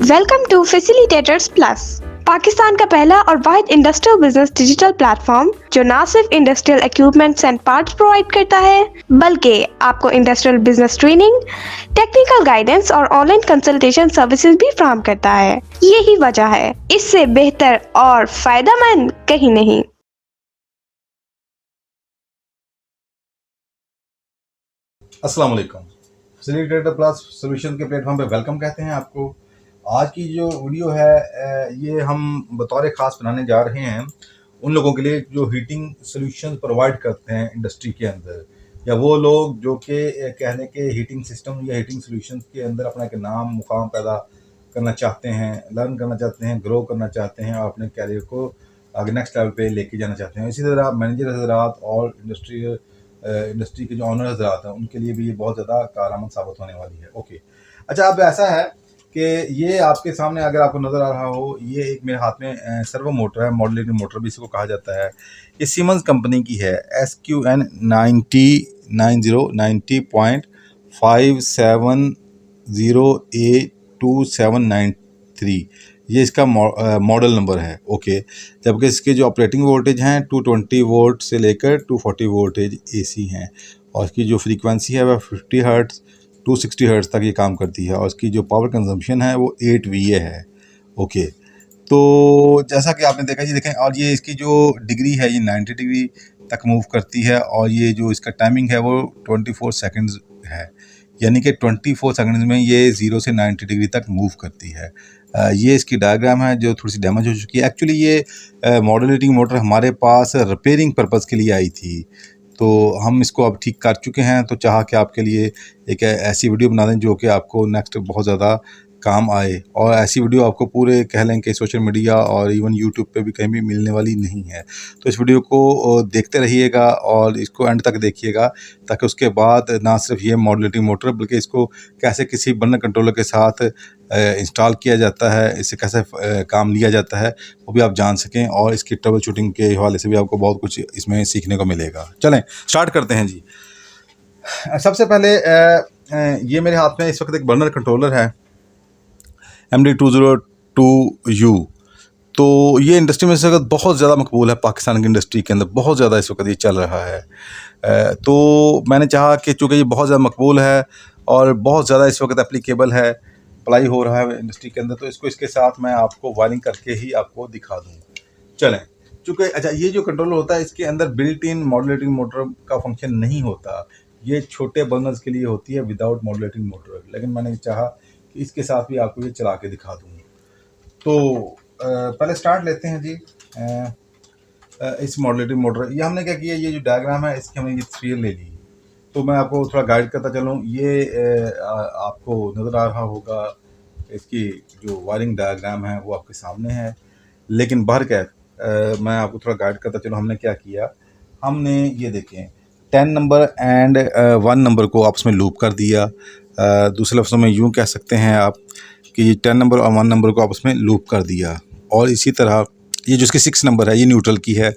Welcome to facilitators plus, Pakistan का पहला और वाहिद इंडस्ट्रियल बिजनेस डिजिटल प्लेटफॉर्म जो न सिर्फ industrial equipments and parts provide करता है बल्कि आपको industrial business training, technical guidance और ऑनलाइन कंसल्टेशन सर्विसेज भी फराहम करता है। यही वजह है, इससे बेहतर और फायदेमंद कहीं नहीं। अस्सलाम वालेकुम। फैसिलिटेटर प्लस सोल्यूशन के प्लेटफॉर्म पे वेलकम कहते हैं आपको। आज की जो वीडियो है ये हम बतौर ख़ास बनाने जा रहे हैं उन लोगों के लिए जो हीटिंग सोल्यूशन प्रोवाइड करते हैं इंडस्ट्री के अंदर, या वो लोग जो कि कहने के हीटिंग सिस्टम या हीटिंग सोल्यूशन के अंदर अपना एक नाम मुकाम पैदा करना चाहते हैं, लर्न करना चाहते हैं, ग्रो करना चाहते हैं और अपने कैरियर को आगे नेक्स्ट लेवल पे लेके जाना चाहते हैं। इसी तरह मैनेजर हजरात और इंडस्ट्री के जो ऑनर हजरात हैं उनके लिए भी ये बहुत ज़्यादा कारआमद साबित होने वाली है। ओके, अच्छा, अब ऐसा है कि ये आपके सामने अगर आपको नज़र आ रहा हो, ये एक मेरे हाथ में सर्वो मोटर है, मॉड्यूलर मोटर भी इसको कहा जाता है। ये सीमेंस कंपनी की है, SQN 9090.570A2793, ये इसका मॉडल नंबर है। ओके, जबकि इसके जो ऑपरेटिंग वोल्टेज हैं 220 वोल्ट से लेकर 240 वोल्टेज AC हैं, और इसकी जो फ्रीक्वेंसी है वह 50 हर्ट्ज़ 260 हर्ट्ज़ तक ये काम करती है, और इसकी जो पावर कंजम्पशन है वो 8 VA है। ओके, तो जैसा कि आपने देखा जी, देखें, और ये इसकी जो डिग्री है ये 90 डिग्री तक मूव करती है, और ये जो इसका टाइमिंग है वो 24 सेकंड्स है, यानी कि 24 सेकंड्स में ये 0 से 90 डिग्री तक मूव करती है। ये इसकी डायग्राम है जो थोड़ी सी डैमेज हो चुकी है। एक्चुअली ये मॉड्यूलर मोटर हमारे पास रिपेयरिंग पर्पज़ के लिए आई थी, तो हम इसको अब ठीक कर चुके हैं। तो चाहा कि आपके लिए एक ऐसी वीडियो बना दें जो कि आपको नेक्स्ट बहुत ज़्यादा काम आए, और ऐसी वीडियो आपको पूरे कह लें कि सोशल मीडिया और इवन यूट्यूब पे भी कहीं भी मिलने वाली नहीं है। तो इस वीडियो को देखते रहिएगा और इसको एंड तक देखिएगा, ताकि उसके बाद ना सिर्फ ये मॉड्यूलर मोटर बल्कि इसको कैसे किसी बर्नर कंट्रोलर के साथ इंस्टॉल किया जाता है, इससे कैसे काम लिया जाता है वो भी आप जान सकें, और इसकी ट्रबल शूटिंग के हवाले से भी आपको बहुत कुछ इसमें सीखने को मिलेगा। चलें स्टार्ट करते हैं जी। सबसे पहले ये मेरे हाथ में इस वक्त एक बर्नर कंट्रोलर है MD202U। तो ये इंडस्ट्री में इस वक्त बहुत ज़्यादा मकबूल है, पाकिस्तान की इंडस्ट्री के अंदर बहुत ज़्यादा इस वक्त ये चल रहा है। तो मैंने चाहा कि चूँकि ये बहुत ज़्यादा मकबूल है और बहुत ज़्यादा इस वक्त एप्लीकेबल है, अप्लाई हो रहा है इंडस्ट्री के अंदर, तो इसको इसके साथ मैं आपको वायरिंग करके ही आपको दिखा दूँ। चलें, चूँकि अच्छा, ये जो कंट्रोलर होता है इसके अंदर बिल्ट इन मॉड्यूलेटिंग मोटर का फंक्शन नहीं होता, ये छोटे बर्नर्स के लिए होती है विदाउट मॉड्यूलेटिंग मोटर, लेकिन मैंने चाहा कि इसके साथ भी आपको ये चला के दिखा दूँ। तो पहले स्टार्ट लेते हैं जी। इस मॉड्यूलेटिंग मोटर, ये हमने क्या किया, ये जो डायग्राम है इसकी हमने ये तस्वीर ले ली। तो मैं आपको थोड़ा गाइड करता चलूँ। ये आपको नज़र आ रहा होगा, इसकी जो वायरिंग डायग्राम है वो आपके सामने है, लेकिन बहरकैफ मैं आपको थोड़ा गाइड करता चलूँ। हमने क्या किया, हमने ये देखें 10 नंबर एंड 1 नंबर को आपस में लूप कर दिया। दूसरे लफ्ज़ों में यूँ कह सकते हैं आप कि ये 10 नंबर और 1 नंबर को आपस में लूप कर दिया। और इसी तरह ये जो इसकी 6 नंबर है ये न्यूट्रल की है,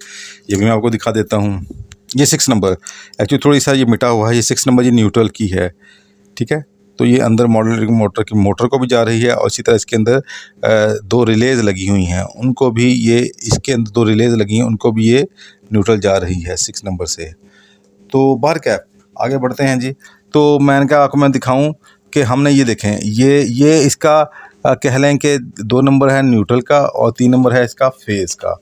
ये भी मैं आपको दिखा देता हूँ। ये 6 नंबर एक्चुअली थोड़ी सा ये मिटा हुआ है, ये 6 नंबर ये न्यूट्रल की है, ठीक है। तो ये अंदर मॉड्यूलर मोटर की मोटर को भी जा रही है, और इसी तरह इसके अंदर 2 रिलेज लगी हुई हैं, उनको भी ये इसके अंदर 2 रिलेज लगी हैं, उनको भी ये न्यूट्रल जा रही है 6 नंबर से। तो बहरकैफ आगे बढ़ते हैं जी। तो मैंने कहा आपको मैं दिखाऊं कि हमने ये देखें, ये इसका कह लें कि 2 नंबर है न्यूट्रल का और 3 नंबर है इसका फेज़ का।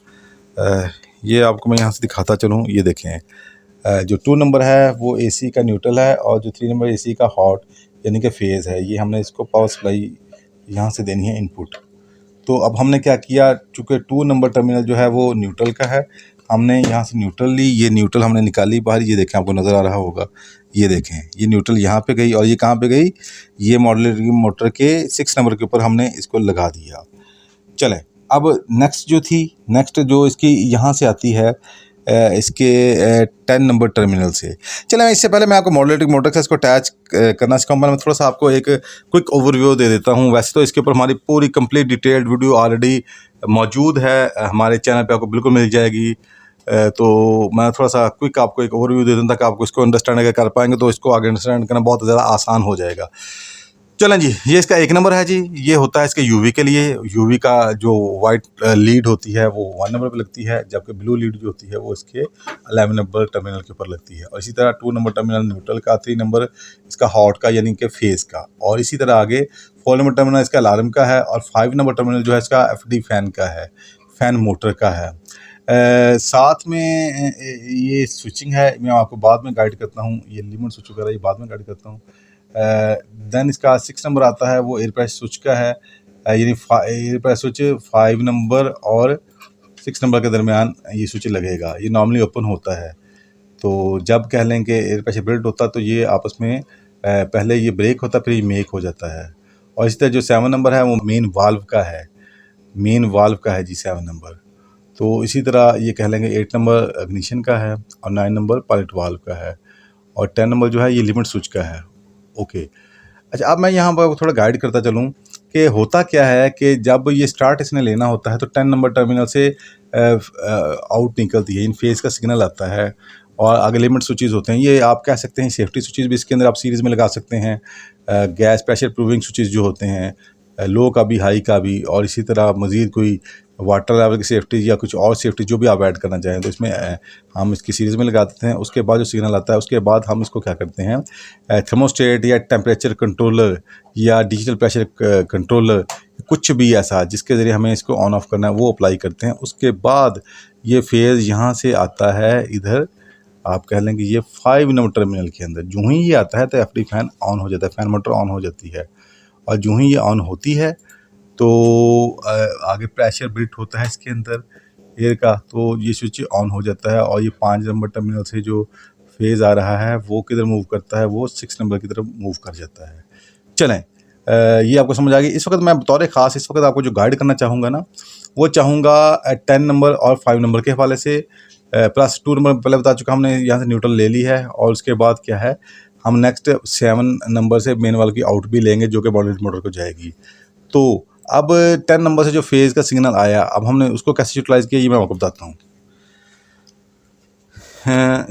ये आपको मैं यहाँ से दिखाता चलूँ। ये देखें, जो 2 नंबर है वो AC का न्यूट्रल है, और जो 3 नंबर AC का हॉट यानी कि फेज़ है। ये हमने इसको पावर सप्लाई यहाँ से देनी है इनपुट। तो अब हमने क्या किया, चूँकि 2 नंबर टर्मिनल जो है वो न्यूट्रल का है, हमने यहाँ से न्यूट्रल ली, ये न्यूट्रल हमने निकाली बाहर। ये देखें, आपको नज़र आ रहा होगा, ये देखें, ये न्यूट्रल यहाँ पे गई, और ये कहाँ पे गई, ये मॉड्यूलर मोटर के 6 नंबर के ऊपर हमने इसको लगा दिया। चलें, अब नेक्स्ट जो इसकी यहाँ से आती है इसके 10 नंबर टर्मिनल से। चलें, इससे पहले मैं आपको मॉड्यूलर मोटर से इसको अटैच करना सिखाऊंगा। मैं थोड़ा सा आपको एक क्विक ओवरव्यू दे देता हूँ। वैसे तो इसके ऊपर हमारी पूरी कंप्लीट डिटेल्ड वीडियो ऑलरेडी मौजूद है हमारे चैनल पे, आपको बिल्कुल मिल जाएगी। तो मैं थोड़ा सा क्विक आपको एक ओवरव्यू दे दूँ ताकि आपको इसको अंडरस्टैंड अगर कर पाएंगे तो इसको आगे अंडरस्टैंड करना बहुत ज़्यादा आसान हो जाएगा। चलें जी, ये इसका 1 नंबर है जी। ये होता है इसके यूवी के लिए। यूवी का जो वाइट लीड होती है वो 1 नंबर पे लगती है, जबकि ब्लू लीड जो होती है वो इसके 11 नंबर टर्मिनल के ऊपर लगती है। और इसी तरह 2 नंबर टर्मिनल न्यूट्रल का, 3 नंबर इसका हॉट का यानी कि फेज़ का, और इसी तरह आगे 4 नंबर टर्मिनल इसका अलार्म का है, और 5 नंबर टर्मिनल जो है इसका एफडी फैन का है, फैन मोटर का है। साथ में ये स्विचिंग है, मैं आपको बाद में गाइड करता हूँ। ये लिमिट स्विच वगैरह ये बाद में गाइड करता हूँ। देन इसका 6 नंबर आता है, वो एयर प्रेशर स्विच का है, यानी एयर प्रेशर स्विच 5 नंबर और 6 नंबर के दरमियान ये स्विच लगेगा। ये नॉर्मली ओपन होता है, तो जब कह लें कि एयर प्रेशर बिल्ड होता है तो ये आपस में पहले ये ब्रेक होता है, फिर ये मेक हो जाता है। और इसी तरह जो 7 नंबर है वो मेन वाल्व का है, मेन वाल्व का है जी 7 नंबर। तो इसी तरह ये कह लेंगे 8 नंबर इग्निशन का है, और 9 नंबर पायलट वाल्व का है, और 10 नंबर जो है ये लिमिट स्विच का है। ओके, अच्छा, अब मैं यहाँ पर थोड़ा गाइड करता चलूँ कि होता क्या है कि जब ये स्टार्ट इसने लेना होता है तो 10 नंबर टर्मिनल से आउट निकलती है, इन फेज़ का सिग्नल आता है, और आगे लिमिट स्विचेस होते हैं। ये आप कह सकते हैं सेफ्टी स्विचेस भी इसके अंदर आप सीरीज़ में लगा सकते हैं। गैस प्रेशर प्रूविंग स्विचेस जो होते हैं, लो का भी हाई का भी, और इसी तरह मज़ीद कोई वाटर लेवल की सेफ्टी या कुछ और सेफ्टी जो भी आप ऐड करना चाहें तो इसमें हम इसकी सीरीज़ में लगा देते हैं। उसके बाद जो सिग्नल आता है उसके बाद हम इसको क्या करते हैं, थर्मोस्टेट या टेम्परेचर कंट्रोलर या डिजिटल प्रेशर कंट्रोलर, कुछ भी ऐसा जिसके ज़रिए हमें इसको ऑन ऑफ करना है वो अप्लाई करते हैं। उसके बाद ये फेज़ यहाँ से आता है इधर, आप कह लें कि ये 5 नंबर टर्मिनल के अंदर। जो ही ये आता है तो एफडी फैन ऑन हो जाता है, फैन मोटर ऑन हो जाती है, और जो ही ये ऑन होती है तो आगे प्रेशर बिल्ट होता है इसके अंदर एयर का, तो ये स्विच ऑन हो जाता है, और ये 5 नंबर टर्मिनल से जो फेज़ आ रहा है वो किधर मूव करता है, वो 6 नंबर की तरफ मूव कर जाता है। चलें, ये आपको समझ आ गई। इस वक्त मैं बतौर ख़ास इस वक्त आपको जो गाइड करना चाहूँगा ना, वो चाहूँगा 10 नंबर और 5 नंबर के हवाले से। प्लस 2 नंबर पहले बता चुका, हमने यहाँ से न्यूट्रल ले ली है, और उसके बाद क्या है, हम नेक्स्ट 7 नंबर से मेन वाल की आउट भी लेंगे जो कि बॉडी मोटर को जाएगी। तो अब 10 नंबर से जो फेज़ का सिग्नल आया, अब हमने उसको कैसे यूटिलाइज़ किया ये मैं आपको बताता हूँ।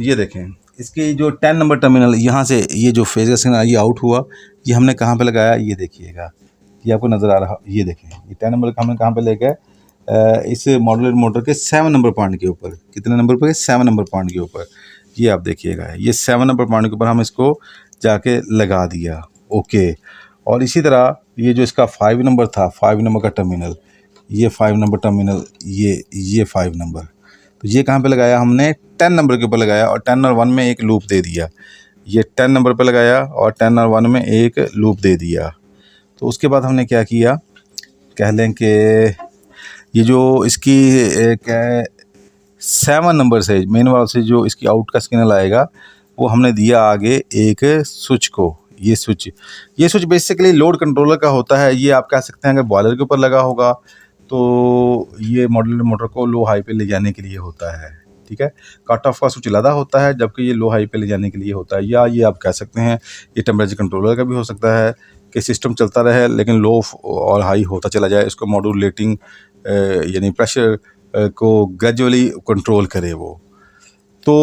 ये देखें, इसकी जो 10 नंबर टर्मिनल यहाँ से ये जो फेज़ का सिग्नल ये आउट हुआ, ये हमने कहाँ पे लगाया, ये देखिएगा, ये आपको नज़र आ रहा, ये देखें, ये 10 नंबर का हमने कहाँ पे ले गए, इस मॉड्यूलर मोटर के 7 नंबर पॉइंट के ऊपर। कितने नंबर पे? 7 नंबर पॉइंट के ऊपर। ये आप देखिएगा, ये 7 नंबर पॉइंट के ऊपर हम इसको जाके लगा दिया। ओके, और इसी तरह ये जो इसका 5 नंबर था, 5 नंबर का टर्मिनल, ये 5 नंबर टर्मिनल, ये 5 नंबर, तो ये कहाँ पे लगाया हमने? 10 नंबर के ऊपर लगाया, और 10 और 1 में एक लूप दे दिया। ये 10 नंबर पे लगाया और 10 और 1 में एक लूप दे दिया। तो उसके बाद हमने क्या किया, कह लें कि ये जो इसकी क्या है, 7 नंबर से मेन वाल से जो इसकी आउट का सिग्नल आएगा वो हमने दिया आगे एक स्विच को। ये स्विच बेसिकली लोड कंट्रोलर का होता है। ये आप कह सकते हैं अगर बॉयलर के ऊपर लगा होगा तो ये मॉड्यूलर मोटर को लो हाई पे ले जाने के लिए होता है, ठीक है। कट ऑफ का स्विच अलग होता है, जबकि ये लो हाई पे ले जाने के लिए होता है। या ये आप कह सकते हैं ये टेम्परेचर कंट्रोलर का भी हो सकता है कि सिस्टम चलता रहे लेकिन लो और हाई होता चला जाए, इसको मॉड्यूलेटिंग यानी प्रेशर को ग्रेजुअली कंट्रोल करे वो। तो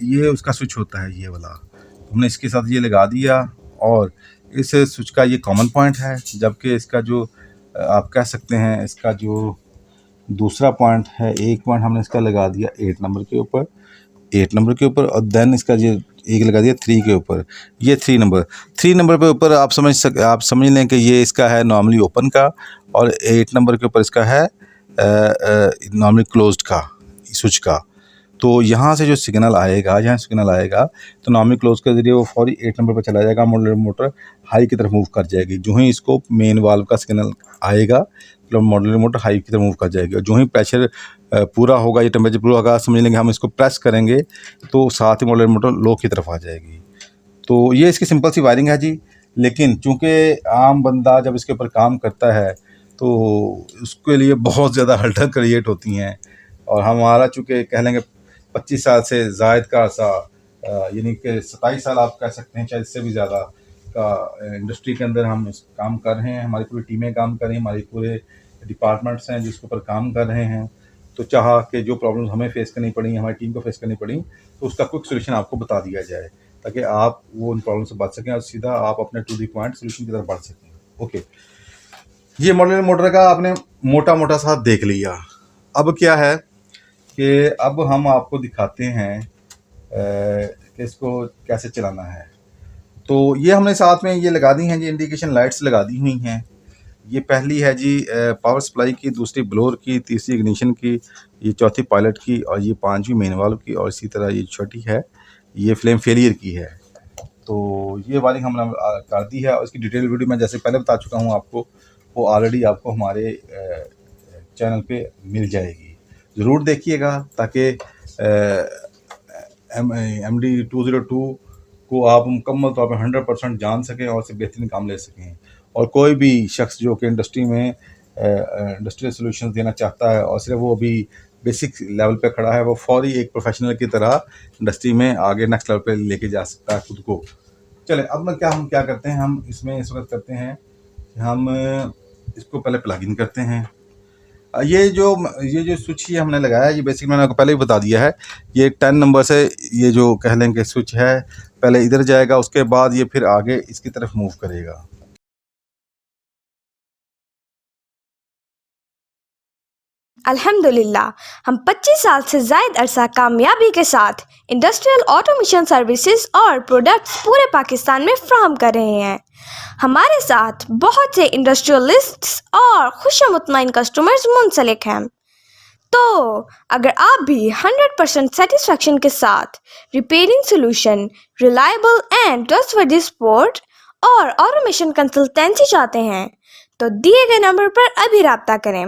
ये उसका स्विच होता है, ये वाला हमने इसके साथ ये लगा दिया, और इस स्विच का ये कॉमन पॉइंट है, जबकि इसका जो आप कह सकते हैं इसका जो दूसरा पॉइंट है, एक पॉइंट हमने इसका लगा दिया 8 नंबर के ऊपर, 8 नंबर के ऊपर, और देन इसका ये एक लगा दिया 3 के ऊपर, ये 3 नंबर पे ऊपर आप समझ लें कि ये इसका है नॉर्मली ओपन का, और 8 नंबर के ऊपर इसका है नॉर्मली क्लोज्ड का स्विच का। तो यहाँ से जो सिग्नल आएगा तो नॉर्मली क्लोज के ज़रिए वो फौरी 8 नंबर पर चला जाएगा, मॉड्यूलर मोटर हाई की तरफ मूव कर जाएगी। जो ही इसको मेन वाल्व का सिग्नल आएगा तो मॉड्यूलर मोटर हाई की तरफ मूव कर जाएगी, और जो ही प्रेशर पूरा होगा, ये टेम्परेचर पूरा होगा, समझ लेंगे हम इसको प्रेस करेंगे तो साथ ही मॉड्यूलर मोटर लो की तरफ आ जाएगी। तो ये इसकी सिंपल सी वायरिंग है जी। लेकिन चूँकि आम बंदा जब इसके ऊपर काम करता है तो उसके लिए बहुत ज़्यादा हर्डल क्रिएट होती हैं, और हमारा चूँकि कह लेंगे 25 साल से ज़ायद का अर्सा, यानी कि 27 साल आप कह सकते हैं, शायद इससे भी ज़्यादा का इंडस्ट्री के अंदर हम काम कर रहे हैं। हमारी पूरी टीमें काम कर रही हैं, हमारी पूरे डिपार्टमेंट्स हैं जिसके ऊपर काम कर रहे हैं। तो चाहा कि जो प्रॉब्लम्स हमें फेस करनी पड़ी, हमारी टीम को फेस करनी पड़ी, तो उसका क्विक सोल्यूशन आपको बता दिया जाए, ताकि आप वो उन प्रॉब्लम से बच सकें और सीधा आप अपने टू दी पॉइंट सोल्यूशन की तरफ बढ़ सकें। ओके, ये मॉड्यूलर मोटर का आपने मोटा मोटा सा देख लिया। अब क्या है कि अब हम आपको दिखाते हैं कि इसको कैसे चलाना है। तो ये हमने साथ में ये लगा दी हैं जी, इंडिकेशन लाइट्स लगा दी हुई हैं। ये पहली है जी पावर सप्लाई की, दूसरी ब्लोअर की, तीसरी इग्निशन की, ये चौथी पायलट की और ये पांचवी मेन वाल्व की, और इसी तरह ये छोटी है ये फ्लेम फेलियर की है। तो ये वायरिंग हमने कर दी है और इसकी डिटेल वीडियो मैं जैसे पहले बता चुका हूँ आपको, वो ऑलरेडी आपको हमारे चैनल पे मिल जाएगी। ज़रूर देखिएगा ताकि MD 202 को आप मुकम्मल तौर पर 100% जान सकें और उससे बेहतरीन काम ले सकें। और कोई भी शख्स जो कि इंडस्ट्री में इंडस्ट्रियल सॉल्यूशंस देना चाहता है और सिर्फ वो अभी बेसिक लेवल पे खड़ा है, वो फौरी एक प्रोफेशनल की तरह इंडस्ट्री में आगे नेक्स्ट लेवल पे लेके जा सकता है खुद को। चले अब हम क्या करते हैं, हम इसमें इस वक्त करते हैं कि हम इसको पहले प्लग इन करते हैं। ये जो स्विच ये हमने लगाया, ये बेसिक मैंने आपको पहले ही बता दिया है। ये 10 नंबर से ये जो कह लें कि स्विच है, पहले इधर जाएगा, उसके बाद ये फिर आगे इसकी तरफ मूव करेगा। अल्हम्दुलिल्लाह, हम 25 साल से ज़ायद अरसा कामयाबी के साथ इंडस्ट्रियल ऑटोमेशन सर्विसेज और प्रोडक्ट्स पूरे पाकिस्तान में फ्राहम कर रहे हैं। हमारे साथ बहुत से इंडस्ट्रियलिस्ट्स और खुशमुतमईन कस्टमर्स मुंसलिक हैं। तो अगर आप भी 100% सेटिस्फेक्शन के साथ repairing solution, reliable and trustworthy support और ऑटोमेशन कंसल्टेंसी चाहते हैं, तो दिए गए नंबर पर अभी राब्ता करें।